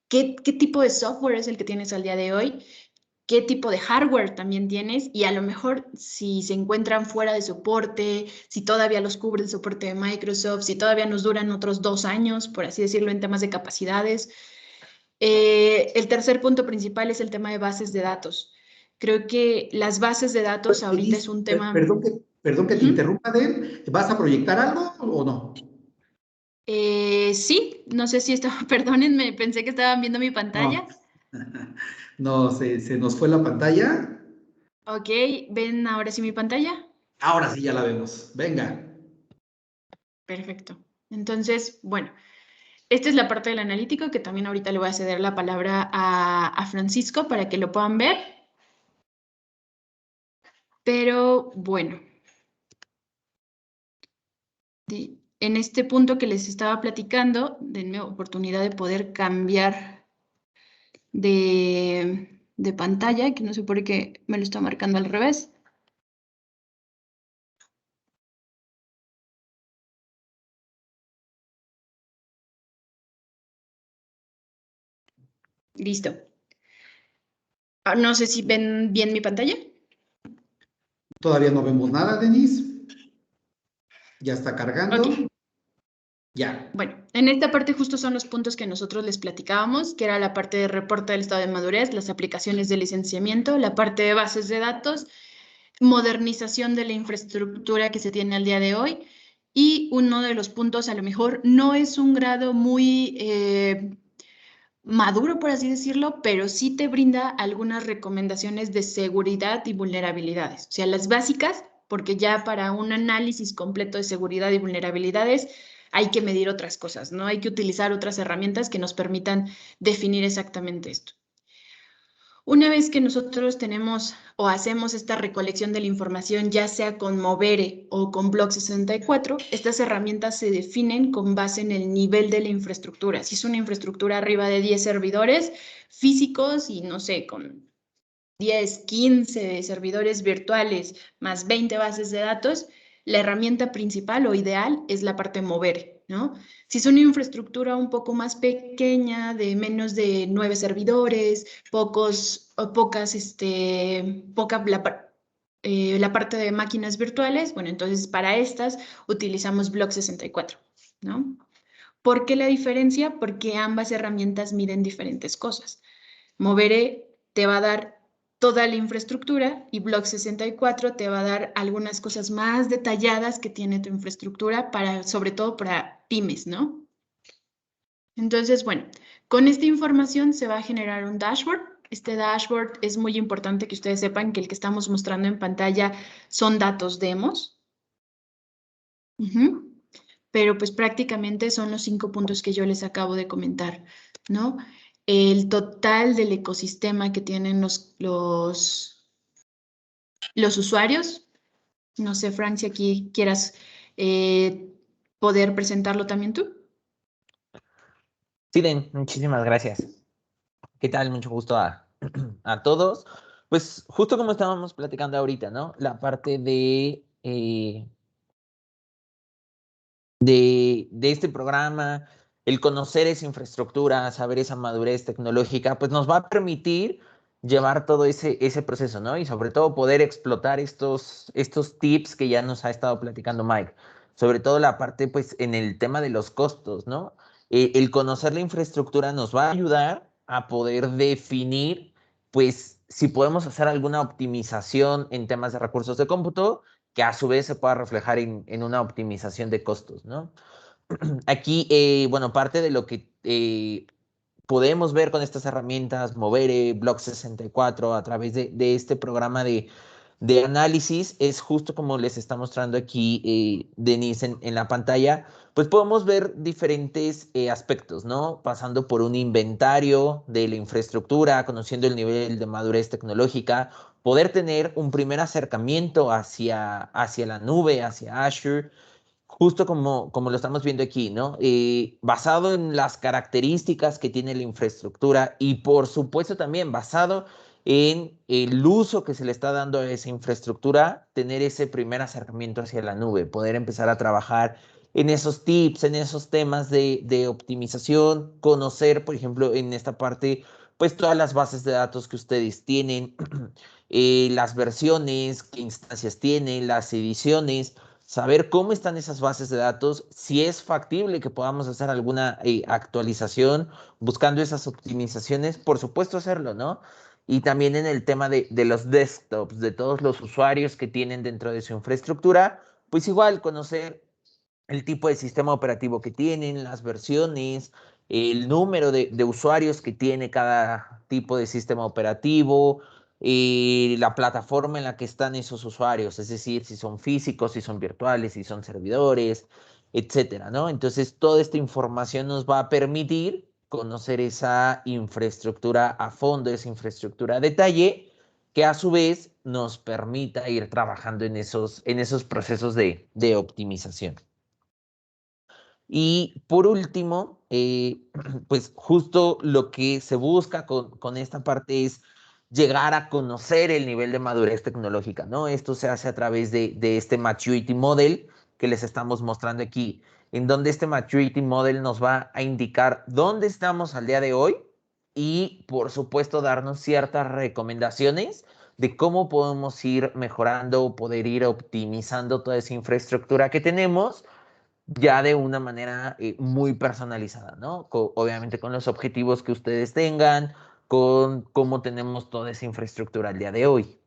qué tipo de software es el que tienes al día de hoy, qué tipo de hardware también tienes y a lo mejor si se encuentran fuera de soporte, si todavía los cubre el soporte de Microsoft, si todavía nos duran otros 2 años, por así decirlo, en temas de capacidades. El tercer punto principal es el tema de bases de datos. Creo que las bases de datos ahorita es un tema... Perdón que te interrumpa, Den. ¿Vas a proyectar algo o no? Sí, no sé si estaba, perdónenme, pensé que estaban viendo mi pantalla. No, se nos fue la pantalla. Ok, ¿ven ahora sí mi pantalla? Ahora sí ya la vemos. Venga. Perfecto. Entonces, bueno, esta es la parte del analítico que también ahorita le voy a ceder la palabra a Francisco para que lo puedan ver. Pero bueno, en este punto que les estaba platicando, denme oportunidad de poder cambiar de pantalla, que no sé por qué me lo está marcando al revés. Listo. No sé si ven bien mi pantalla. Todavía no vemos nada, Denise. Ya está cargando. Ok. Ya. Bueno, en esta parte justo son los puntos que nosotros les platicábamos, que era la parte de reporte del estado de madurez, las aplicaciones de licenciamiento, la parte de bases de datos, modernización de la infraestructura que se tiene al día de hoy, y uno de los puntos a lo mejor no es un grado muy maduro, por así decirlo, pero sí te brinda algunas recomendaciones de seguridad y vulnerabilidades. O sea, las básicas, porque ya para un análisis completo de seguridad y vulnerabilidades hay que medir otras cosas, ¿no? Hay que utilizar otras herramientas que nos permitan definir exactamente esto. Una vez que nosotros tenemos o hacemos esta recolección de la información, ya sea con Movere o con Block 64, estas herramientas se definen con base en el nivel de la infraestructura. Si es una infraestructura arriba de 10 servidores físicos y no sé, con 10, 15 servidores virtuales más 20 bases de datos, la herramienta principal o ideal es la parte Movere, ¿no? Si es una infraestructura un poco más pequeña, de menos de 9 servidores, poca la parte de máquinas virtuales, bueno, entonces para estas utilizamos Block 64, ¿no? ¿Por qué la diferencia? Porque ambas herramientas miden diferentes cosas. Movere te va a dar toda la infraestructura y Block 64 te va a dar algunas cosas más detalladas que tiene tu infraestructura sobre todo para pymes, ¿no? Entonces, bueno, con esta información se va a generar un dashboard. Este dashboard es muy importante que ustedes sepan que el que estamos mostrando en pantalla son datos demos. Pero pues prácticamente son los 5 puntos que yo les acabo de comentar, ¿no? El total del ecosistema que tienen los usuarios. No sé, Frank, si aquí quieras poder presentarlo también tú. Sí, Den, muchísimas gracias. ¿Qué tal? Mucho gusto a todos. Pues justo como estábamos platicando ahorita, ¿no? La parte de este programa, el conocer esa infraestructura, saber esa madurez tecnológica, pues nos va a permitir llevar todo ese proceso, ¿no? Y sobre todo poder explotar estos tips que ya nos ha estado platicando Mike. Sobre todo la parte, pues, en el tema de los costos, ¿no? El conocer la infraestructura nos va a ayudar a poder definir, pues, si podemos hacer alguna optimización en temas de recursos de cómputo, que a su vez se pueda reflejar en una optimización de costos, ¿no? Aquí, bueno, parte de lo que podemos ver con estas herramientas, Movere, Block 64, a través de este programa de análisis, es justo como les está mostrando aquí Denise en la pantalla, pues podemos ver diferentes aspectos, ¿no? Pasando por un inventario de la infraestructura, conociendo el nivel de madurez tecnológica, poder tener un primer acercamiento hacia la nube, hacia Azure, justo como lo estamos viendo aquí, ¿no? Basado en las características que tiene la infraestructura y por supuesto también basado en el uso que se le está dando a esa infraestructura, tener ese primer acercamiento hacia la nube, poder empezar a trabajar en esos tips, en esos temas de optimización, conocer, por ejemplo, en esta parte, pues todas las bases de datos que ustedes tienen, las versiones, qué instancias tienen, las ediciones, saber cómo están esas bases de datos, si es factible que podamos hacer alguna actualización, buscando esas optimizaciones, por supuesto hacerlo, ¿no? Y también en el tema de los desktops, de todos los usuarios que tienen dentro de su infraestructura, pues igual conocer el tipo de sistema operativo que tienen, las versiones, el número de usuarios que tiene cada tipo de sistema operativo, la plataforma en la que están esos usuarios, es decir, si son físicos, si son virtuales, si son servidores, etcétera, ¿no? Entonces, toda esta información nos va a permitir conocer esa infraestructura a fondo, esa infraestructura a detalle, que a su vez nos permita ir trabajando en esos procesos de optimización. Y por último, pues justo lo que se busca con esta parte es llegar a conocer el nivel de madurez tecnológica, ¿no? Esto se hace a través de este Maturity Model que les estamos mostrando aquí, en donde este Maturity Model nos va a indicar dónde estamos al día de hoy y, por supuesto, darnos ciertas recomendaciones de cómo podemos ir mejorando, poder ir optimizando toda esa infraestructura que tenemos, ya de una manera muy personalizada, ¿no? Obviamente con los objetivos que ustedes tengan, con cómo tenemos toda esa infraestructura al día de hoy.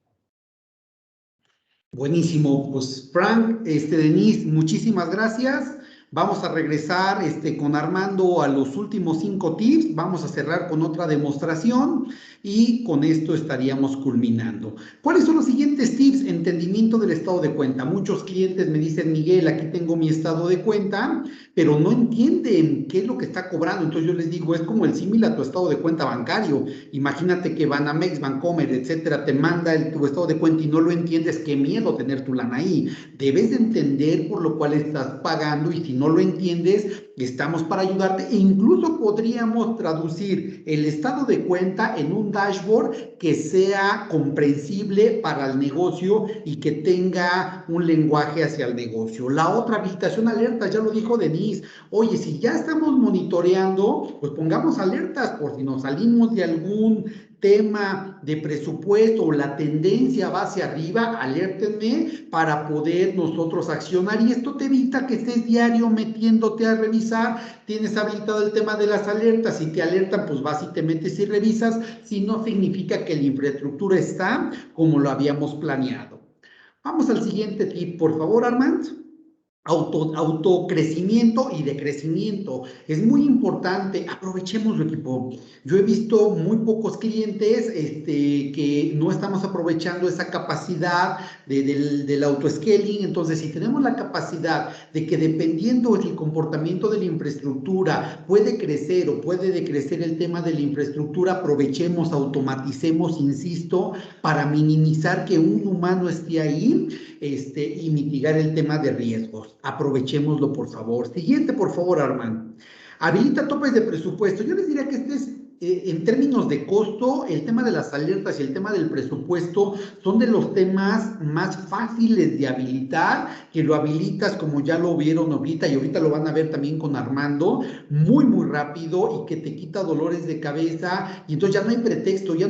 Buenísimo, pues Frank, Denise, muchísimas gracias. Vamos a regresar con Armando a los últimos 5 tips. Vamos a cerrar con otra demostración y con esto estaríamos culminando. ¿Cuáles son los siguientes tips? Entendimiento del estado de cuenta. Muchos clientes me dicen, Miguel, aquí tengo mi estado de cuenta, pero no entienden qué es lo que está cobrando. Entonces yo les digo, es como el símil a tu estado de cuenta bancario. Imagínate que Banamex, Bancomer, etcétera, te manda tu estado de cuenta y no lo entiendes. Qué miedo tener tu lana ahí. Debes de entender por lo cual estás pagando, y si no lo entiendes, estamos para ayudarte. E incluso podríamos traducir el estado de cuenta en un dashboard que sea comprensible para el negocio y que tenga un lenguaje hacia el negocio. La otra, habilitación alertas, ya lo dijo Denise. Oye, si ya estamos monitoreando, pues pongamos alertas por si nos salimos de algún tema de presupuesto o la tendencia va hacia arriba, alértenme para poder nosotros accionar, y esto te evita que estés diario metiéndote a revisar. Tienes habilitado el tema de las alertas, si te alertan, pues vas y te metes y revisas, si no significa que la infraestructura está como lo habíamos planeado. Vamos al siguiente tip, por favor, Armand. Autocrecimiento y decrecimiento. Es muy importante, aprovechemos, equipo. Yo he visto muy pocos clientes que no estamos aprovechando esa capacidad del autoscaling. Entonces, si tenemos la capacidad de que dependiendo del comportamiento de la infraestructura puede crecer o puede decrecer el tema de la infraestructura, aprovechemos, automaticemos, insisto, para minimizar que un humano esté ahí y mitigar el tema de riesgos. Aprovechémoslo, por favor. Siguiente, por favor, Armand. Habilita topes de presupuesto. Yo les diría que este es, en términos de costo, el tema de las alertas y el tema del presupuesto son de los temas más fáciles de habilitar, que lo habilitas como ya lo vieron ahorita y ahorita lo van a ver también con Armando, muy, muy rápido, y que te quita dolores de cabeza. Y entonces ya no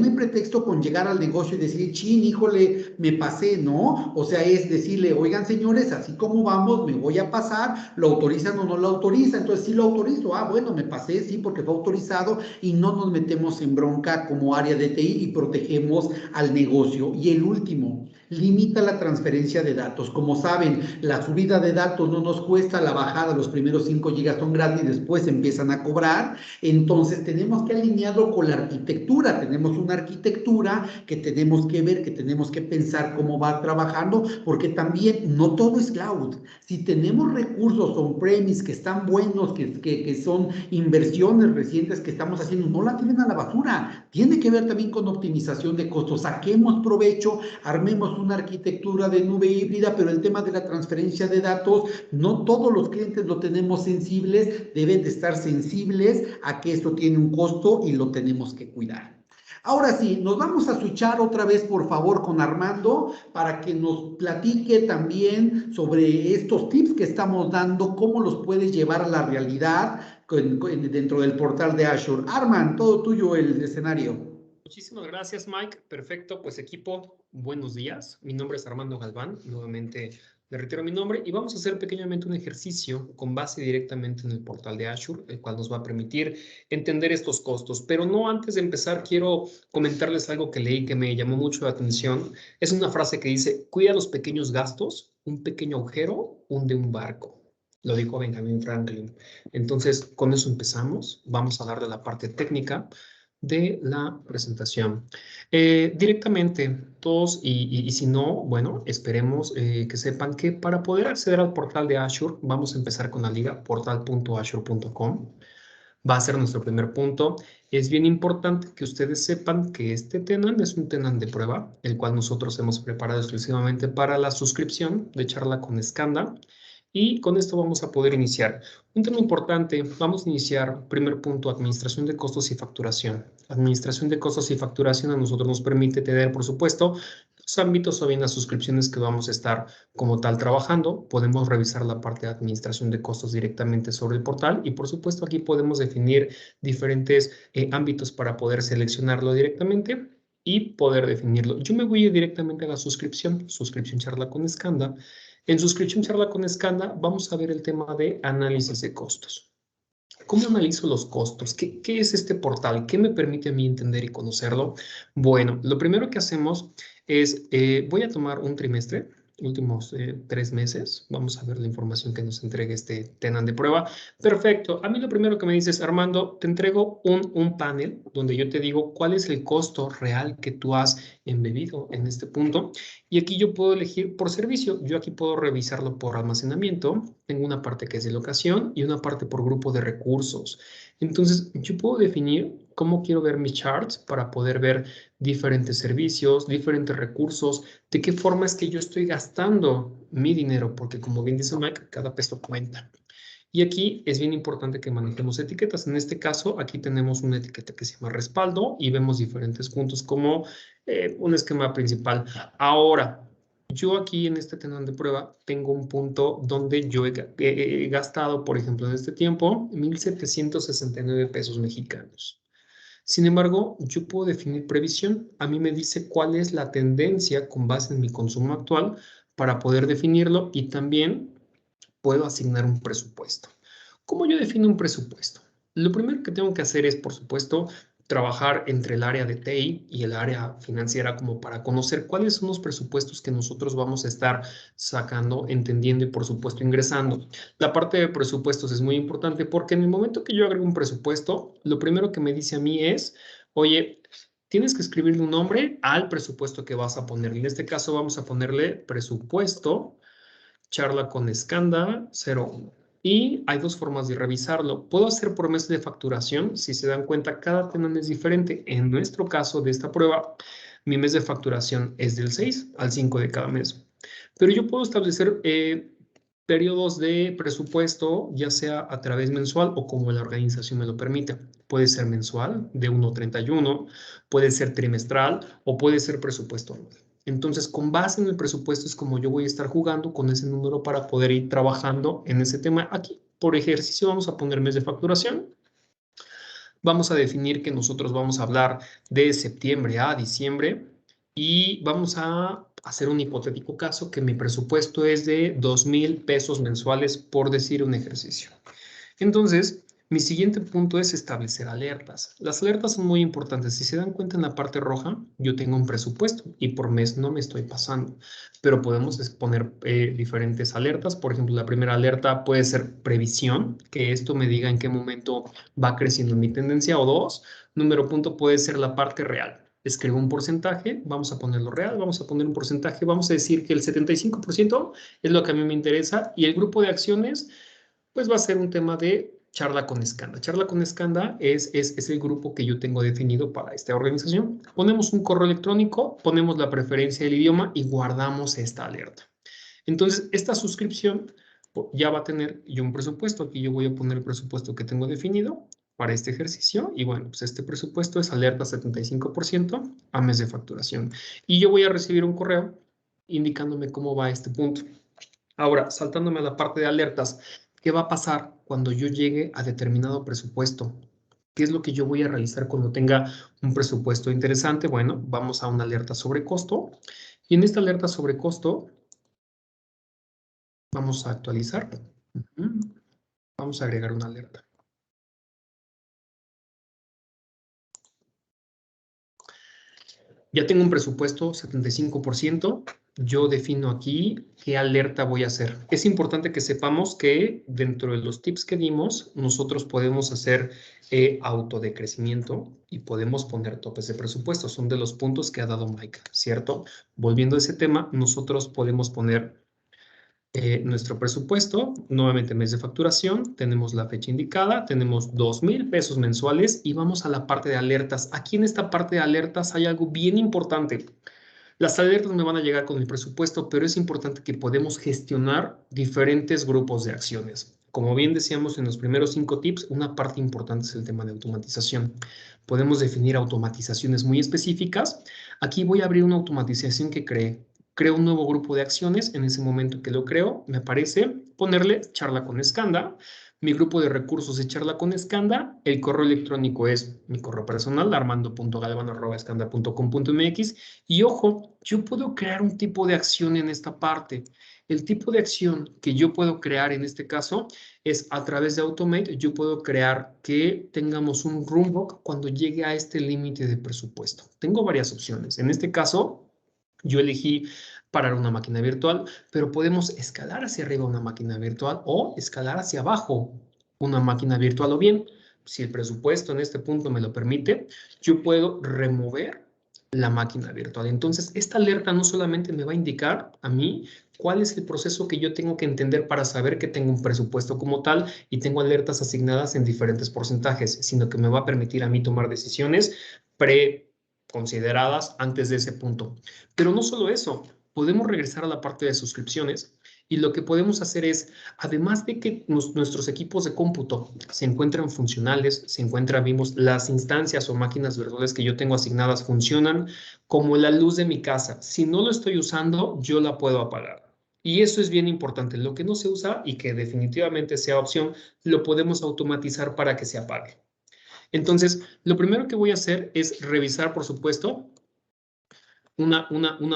hay pretexto con llegar al negocio y decir, chin, híjole, me pasé, ¿no? O sea, es decirle, oigan, señores, así como vamos, me voy a pasar, ¿lo autorizan o no lo autorizan? Entonces, sí lo autorizo, bueno, me pasé, sí, porque fue autorizado, y no nos metemos en bronca como área de TI y protegemos al negocio. Y el último, limita la transferencia de datos. Como saben, la subida de datos no nos cuesta, la bajada, los primeros 5 GB son gratis y después empiezan a cobrar. Entonces tenemos que alinearlo con la arquitectura. Tenemos una arquitectura que tenemos que ver, que tenemos que pensar cómo va trabajando, porque también no todo es cloud. Si tenemos recursos on-premise que están buenos, que son inversiones recientes que estamos haciendo, no la tiren a la basura. Tiene que ver también con optimización de costos. Saquemos provecho, armemos una arquitectura de nube híbrida, pero el tema de la transferencia de datos, no todos los clientes lo tenemos sensibles, deben de estar sensibles a que esto tiene un costo y lo tenemos que cuidar. Ahora sí, nos vamos a switchar otra vez, por favor, con Armando, para que nos platique también sobre estos tips que estamos dando, cómo los puedes llevar a la realidad dentro del portal de Azure. Armand, todo tuyo el escenario. Muchísimas gracias, Mike. Perfecto, pues equipo, buenos días. Mi nombre es Armando Galván. Nuevamente le retiro mi nombre y vamos a hacer pequeñamente un ejercicio con base directamente en el portal de Azure, el cual nos va a permitir entender estos costos. Pero no antes de empezar, quiero comentarles algo que leí que me llamó mucho la atención. Es una frase que dice, cuida los pequeños gastos, un pequeño agujero hunde un barco. Lo dijo Benjamin Franklin. Entonces, con eso empezamos. Vamos a hablar de la parte técnica de la presentación. Directamente, todos, y si no, bueno, esperemos que sepan que para poder acceder al portal de Azure, vamos a empezar con la liga portal.azure.com. Va a ser nuestro primer punto. Es bien importante que ustedes sepan que este tenant es un tenant de prueba, el cual nosotros hemos preparado exclusivamente para la suscripción de charla con Skanda. Y con esto vamos a poder iniciar. Un tema importante, vamos a iniciar, primer punto, administración de costos y facturación. Administración de costos y facturación a nosotros nos permite tener, por supuesto, los ámbitos o bien las suscripciones que vamos a estar como tal trabajando. Podemos revisar la parte de administración de costos directamente sobre el portal y por supuesto aquí podemos definir diferentes ámbitos para poder seleccionarlo directamente y poder definirlo. Yo me voy a ir directamente a la suscripción charla con Scanda. En suscripción charla con Scanda vamos a ver el tema de análisis de costos. ¿Cómo analizo los costos? ¿Qué es este portal? ¿Qué me permite a mí entender y conocerlo? Bueno, lo primero que hacemos es, voy a tomar un trimestre, últimos 3 meses. Vamos a ver la información que nos entregue este tenant de prueba. Perfecto. A mí lo primero que me dices, Armando, te entrego un panel donde yo te digo cuál es el costo real que tú has embebido en este punto. Y aquí yo puedo elegir por servicio. Yo aquí puedo revisarlo por almacenamiento. Tengo una parte que es de locación y una parte por grupo de recursos. Entonces, yo puedo definir cómo quiero ver mis charts para poder ver diferentes servicios, diferentes recursos, de qué forma es que yo estoy gastando mi dinero, porque como bien dice Mike, cada peso cuenta. Y aquí es bien importante que manejemos etiquetas. En este caso, aquí tenemos una etiqueta que se llama respaldo y vemos diferentes puntos como un esquema principal. Ahora, yo aquí en este tenant de prueba tengo un punto donde yo he gastado, por ejemplo, en este tiempo, 1,769 pesos mexicanos. Sin embargo, yo puedo definir previsión. A mí me dice cuál es la tendencia con base en mi consumo actual para poder definirlo y también puedo asignar un presupuesto. ¿Cómo yo defino un presupuesto? Lo primero que tengo que hacer es, por supuesto, trabajar entre el área de TI y el área financiera como para conocer cuáles son los presupuestos que nosotros vamos a estar sacando, entendiendo y, por supuesto, ingresando. La parte de presupuestos es muy importante porque en el momento que yo agrego un presupuesto, lo primero que me dice a mí es, oye, tienes que escribirle un nombre al presupuesto que vas a poner. En este caso vamos a ponerle presupuesto charla con Scanda 01. Y hay dos formas de revisarlo. Puedo hacer por mes de facturación. Si se dan cuenta, cada tenant es diferente. En nuestro caso de esta prueba, mi mes de facturación es del 6 al 5 de cada mes. Pero yo puedo establecer periodos de presupuesto, ya sea a través mensual o como la organización me lo permite. Puede ser mensual, de 1/31, puede ser trimestral o puede ser presupuesto anual. Entonces, con base en el presupuesto es como yo voy a estar jugando con ese número para poder ir trabajando en ese tema. Aquí, por ejercicio, vamos a poner mes de facturación. Vamos a definir que nosotros vamos a hablar de septiembre a diciembre y vamos a hacer un hipotético caso que mi presupuesto es de 2,000 pesos mensuales por decir un ejercicio. Entonces, mi siguiente punto es establecer alertas. Las alertas son muy importantes. Si se dan cuenta en la parte roja, yo tengo un presupuesto y por mes no me estoy pasando, pero podemos poner diferentes alertas. Por ejemplo, la primera alerta puede ser previsión, que esto me diga en qué momento va creciendo mi tendencia, o dos, número punto puede ser la parte real. Escribo un porcentaje, vamos a ponerlo real, vamos a poner un porcentaje, vamos a decir que el 75% es lo que a mí me interesa y el grupo de acciones pues va a ser un tema de charla con Scanda. Charla con Scanda es el grupo que yo tengo definido para esta organización. Ponemos un correo electrónico, ponemos la preferencia del idioma y guardamos esta alerta. Entonces, esta suscripción ya va a tener yo un presupuesto. Aquí yo voy a poner el presupuesto que tengo definido para este ejercicio. Y bueno, pues este presupuesto es alerta 75% a mes de facturación. Y yo voy a recibir un correo indicándome cómo va este punto. Ahora, saltándome a la parte de alertas, ¿qué va a pasar cuando yo llegue a determinado presupuesto? ¿Qué es lo que yo voy a realizar cuando tenga un presupuesto interesante? Bueno, vamos a una alerta sobre costo. Y en esta alerta sobre costo, vamos a actualizar. Vamos a agregar una alerta. Ya tengo un presupuesto 75%. Yo defino aquí qué alerta voy a hacer. Es importante que sepamos que dentro de los tips que dimos, nosotros podemos hacer autodecrecimiento y podemos poner topes de presupuesto. Son de los puntos que ha dado Mike, ¿cierto? Volviendo a ese tema, nosotros podemos poner nuestro presupuesto, nuevamente mes de facturación, tenemos la fecha indicada, tenemos 2,000 pesos mensuales y vamos a la parte de alertas. Aquí en esta parte de alertas hay algo bien importante. Las alertas me van a llegar con el presupuesto, pero es importante que podemos gestionar diferentes grupos de acciones. Como bien decíamos en los primeros 5 tips, una parte importante es el tema de automatización. Podemos definir automatizaciones muy específicas. Aquí voy a abrir una automatización que creé. Creo un nuevo grupo de acciones. En ese momento que lo creo, me aparece ponerle charla con Skanda. Mi grupo de recursos es charla con Skanda. El correo electrónico es mi correo personal, armando.galvano@skanda.com.mx. Y ojo, yo puedo crear un tipo de acción en esta parte. El tipo de acción que yo puedo crear en este caso es a través de Automate. Yo puedo crear que tengamos un runbook cuando llegue a este límite de presupuesto. Tengo varias opciones. En este caso, yo elegí parar una máquina virtual, pero podemos escalar hacia arriba una máquina virtual o escalar hacia abajo una máquina virtual. O bien, si el presupuesto en este punto me lo permite, yo puedo remover la máquina virtual. Entonces, esta alerta no solamente me va a indicar a mí cuál es el proceso que yo tengo que entender para saber que tengo un presupuesto como tal y tengo alertas asignadas en diferentes porcentajes, sino que me va a permitir a mí tomar decisiones preconsideradas antes de ese punto. Pero no solo eso, podemos regresar a la parte de suscripciones y lo que podemos hacer es, además de que nuestros equipos de cómputo se encuentran funcionales, vimos las instancias o máquinas virtuales que yo tengo asignadas funcionan como la luz de mi casa. Si no lo estoy usando, yo la puedo apagar. Y eso es bien importante. Lo que no se usa y que definitivamente sea opción, lo podemos automatizar para que se apague. Entonces, lo primero que voy a hacer es revisar, por supuesto, una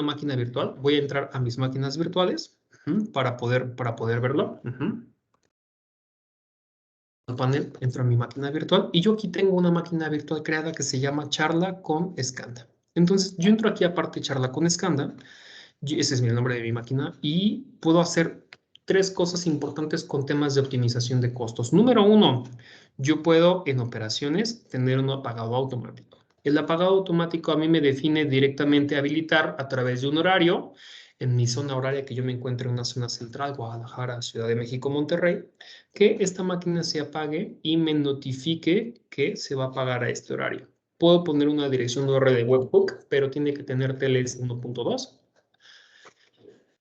máquina virtual. Voy a entrar a mis máquinas virtuales para poder verlo. Al panel, entro a mi máquina virtual y yo aquí tengo una máquina virtual creada que se llama Charla con Skanda. Entonces, yo entro aquí aparte Charla con Skanda. Ese es el nombre de mi máquina y puedo hacer 3 cosas importantes con temas de optimización de costos. Número 1, yo puedo en operaciones tener un apagado automático. El apagado automático a mí me define directamente habilitar a través de un horario en mi zona horaria que yo me encuentro en una zona central, Guadalajara, Ciudad de México, Monterrey, que esta máquina se apague y me notifique que se va a apagar a este horario. Puedo poner una dirección URL de webhook, pero tiene que tener TLS 1.2.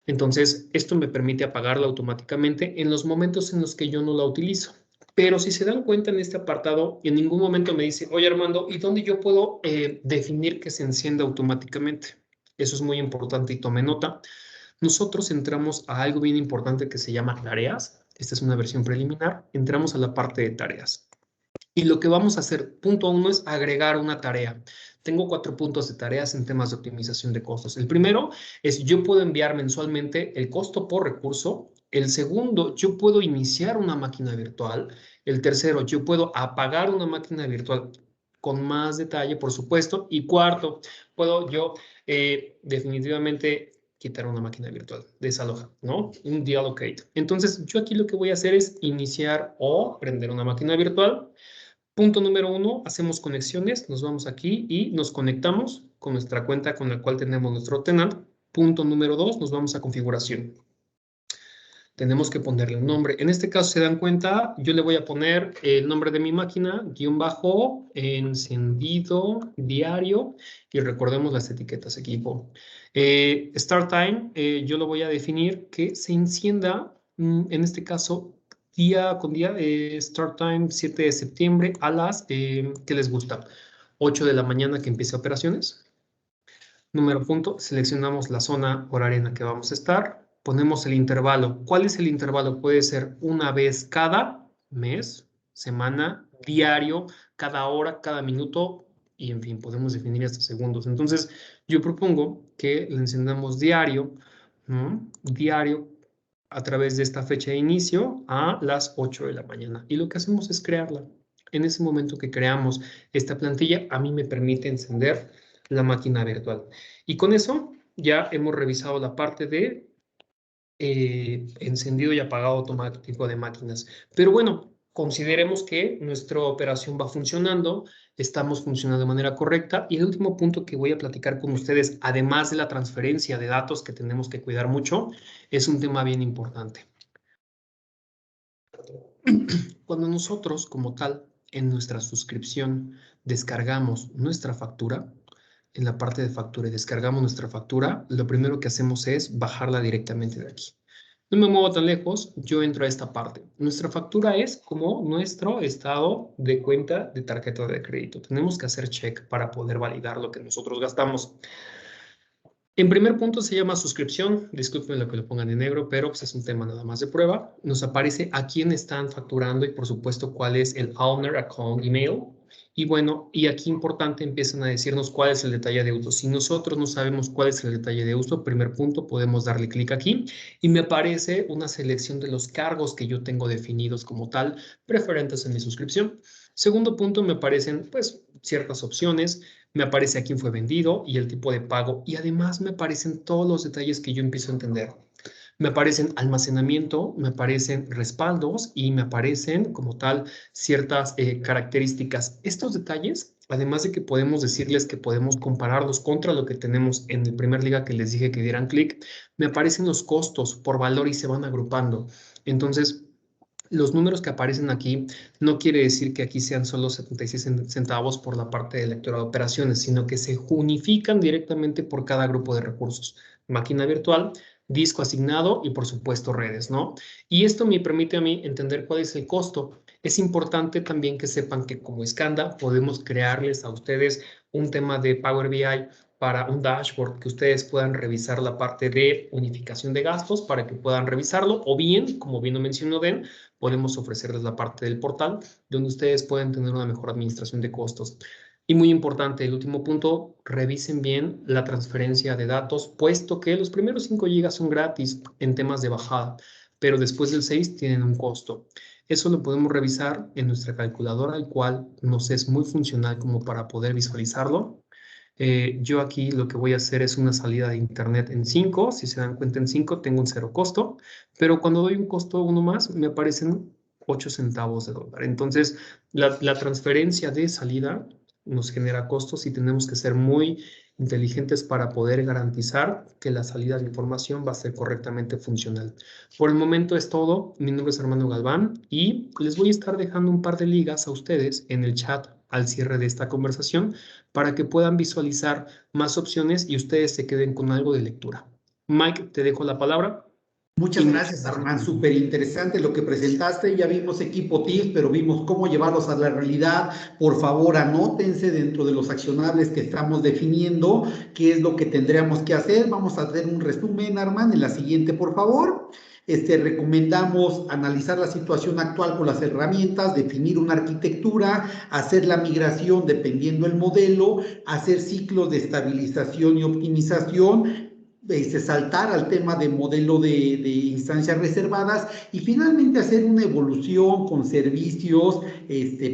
Entonces, esto me permite apagarla automáticamente en los momentos en los que yo no la utilizo. Pero si se dan cuenta en este apartado, en ningún momento me dice, oye Armando, ¿y dónde yo puedo definir que se encienda automáticamente? Eso es muy importante y tome nota. Nosotros entramos a algo bien importante que se llama tareas. Esta es una versión preliminar. Entramos a la parte de tareas. Y lo que vamos a hacer, punto 1, es agregar una tarea. Tengo 4 puntos de tareas en temas de optimización de costos. El primero es yo puedo enviar mensualmente el costo por recurso. El segundo, yo puedo iniciar una máquina virtual. El tercero, yo puedo apagar una máquina virtual con más detalle, por supuesto. Y cuarto, puedo yo definitivamente quitar una máquina virtual, desalojar, ¿no? Un deallocate. Entonces, yo aquí lo que voy a hacer es iniciar o prender una máquina virtual. Punto número 1, hacemos conexiones, nos vamos aquí y nos conectamos con nuestra cuenta con la cual tenemos nuestro tenant. Punto número 2, nos vamos a configuración. Tenemos que ponerle un nombre. En este caso, se dan cuenta, yo le voy a poner el nombre de mi máquina, _, encendido, diario, y recordemos las etiquetas equipo. Start time, yo lo voy a definir que se encienda, en este caso, día con día, start time 7 de septiembre a las, ¿qué les gusta? 8 de la mañana que empiece operaciones. Número punto, seleccionamos la zona horaria en la que vamos a estar. Ponemos el intervalo. ¿Cuál es el intervalo? Puede ser una vez cada mes, semana, diario, cada hora, cada minuto, y en fin, podemos definir hasta segundos. Entonces, yo propongo que le encendamos diario, ¿no? Diario, a través de esta fecha de inicio a las 8 de la mañana. Y lo que hacemos es crearla. En ese momento que creamos esta plantilla, a mí me permite encender la máquina virtual. Y con eso ya hemos revisado la parte de encendido y apagado automático de máquinas. Pero bueno, consideremos que nuestra operación va funcionando, estamos funcionando de manera correcta. Y el último punto que voy a platicar con ustedes, además de la transferencia de datos que tenemos que cuidar mucho, es un tema bien importante. Cuando nosotros, como tal, en nuestra suscripción descargamos nuestra factura, en la parte de factura y descargamos nuestra factura, lo primero que hacemos es bajarla directamente de aquí. No me muevo tan lejos, yo entro a esta parte. Nuestra factura es como nuestro estado de cuenta de tarjeta de crédito. Tenemos que hacer check para poder validar lo que nosotros gastamos. En primer punto se llama suscripción. Disculpen lo que lo pongan en negro, pero pues es un tema nada más de prueba. Nos aparece a quién están facturando y por supuesto cuál es el owner account email. Y bueno, y aquí importante empiezan a decirnos cuál es el detalle de uso. Si nosotros no sabemos cuál es el detalle de uso, primer punto, podemos darle clic aquí y me aparece una selección de los cargos que yo tengo definidos como tal, preferentes en mi suscripción. Segundo punto, me aparecen pues ciertas opciones. Me aparece a quién fue vendido y el tipo de pago. Y además me aparecen todos los detalles que yo empiezo a entender. Me aparecen almacenamiento, me aparecen respaldos y me aparecen como tal ciertas características. Estos detalles, además de que podemos decirles que podemos compararlos contra lo que tenemos en el primer liga que les dije que dieran clic, me aparecen los costos por valor y se van agrupando. Entonces, los números que aparecen aquí no quiere decir que aquí sean solo 76 centavos por la parte de lectura de operaciones, sino que se unifican directamente por cada grupo de recursos. Máquina virtual, disco asignado y por supuesto redes, ¿no? Y esto me permite a mí entender cuál es el costo. Es importante también que sepan que como Scanda podemos crearles a ustedes un tema de Power BI para un dashboard que ustedes puedan revisar la parte de unificación de gastos para que puedan revisarlo o bien, como bien lo mencionó Den, podemos ofrecerles la parte del portal donde ustedes pueden tener una mejor administración de costos. Y muy importante, el último punto, revisen bien la transferencia de datos, puesto que los primeros 5 GB son gratis en temas de bajada, pero después del 6 tienen un costo. Eso lo podemos revisar en nuestra calculadora, el cual nos es muy funcional como para poder visualizarlo. Yo aquí lo que voy a hacer es una salida de internet en 5. Si se dan cuenta, en 5 tengo un 0 costo, pero cuando doy un costo uno más, me aparecen 8 centavos de dólar. Entonces, la transferencia de salida nos genera costos y tenemos que ser muy inteligentes para poder garantizar que la salida de información va a ser correctamente funcional. Por el momento es todo. Mi nombre es Armando Galván y les voy a estar dejando un par de ligas a ustedes en el chat al cierre de esta conversación para que puedan visualizar más opciones y ustedes se queden con algo de lectura. Mike, te dejo la palabra. Muchas gracias, Armand. Súper interesante lo que presentaste. Ya vimos equipo TIF, pero vimos cómo llevarlos a la realidad. Por favor, anótense dentro de los accionables que estamos definiendo, qué es lo que tendríamos que hacer. Vamos a hacer un resumen, Armand, en la siguiente, por favor. Recomendamos analizar la situación actual con las herramientas, definir una arquitectura, hacer la migración dependiendo del modelo, hacer ciclos de estabilización y optimización, saltar al tema de modelo de instancias reservadas y finalmente hacer una evolución con servicios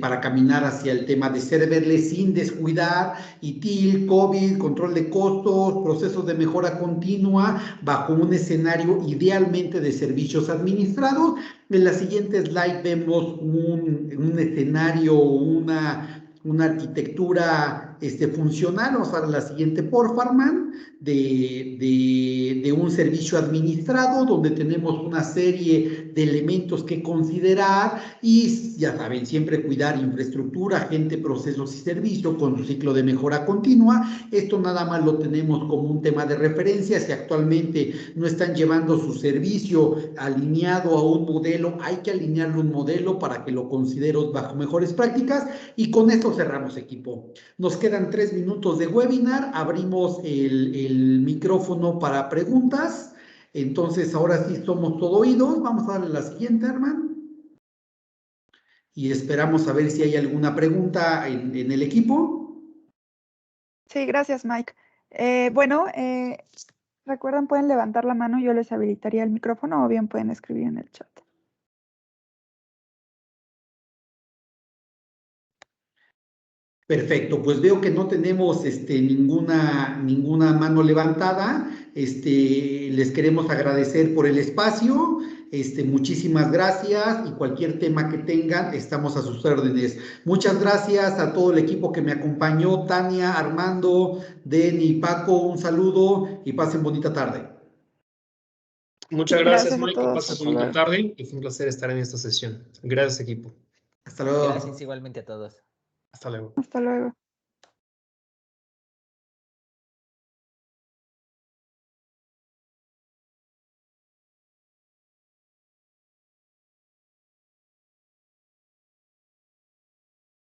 para caminar hacia el tema de serverless sin descuidar ITIL, COVID, control de costos, procesos de mejora continua bajo un escenario idealmente de servicios administrados. En la siguiente slide vemos un escenario, una arquitectura funcional. Vamos a ver la siguiente, por Farman, de un servicio administrado donde tenemos una serie de elementos que considerar y ya saben, siempre cuidar infraestructura, gente, procesos y servicios con su ciclo de mejora continua. Esto nada más lo tenemos como un tema de referencia. Si actualmente no están llevando su servicio alineado a un modelo, hay que alinearle un modelo para que lo consideros bajo mejores prácticas. Y con esto cerramos, equipo. Nos quedan 3 minutos de webinar. Abrimos el micrófono para preguntas. Entonces, ahora sí somos todo oídos. Vamos a darle la siguiente, Armand. Y esperamos a ver si hay alguna pregunta en el equipo. Sí, gracias, Mike. Recuerden, pueden levantar la mano, yo les habilitaría el micrófono o bien pueden escribir en el chat. Perfecto, pues veo que no tenemos ninguna mano levantada. Les queremos agradecer por el espacio. Muchísimas gracias y cualquier tema que tengan, estamos a sus órdenes. Muchas gracias a todo el equipo que me acompañó, Tania, Armando, Denny, Paco, un saludo y pasen bonita tarde. Muchas gracias, Gracias a Mike, que todos. pasen bonita tarde y fue un placer estar en esta sesión. Gracias, equipo. Hasta luego. Gracias igualmente a todos. Hasta luego. Hasta luego.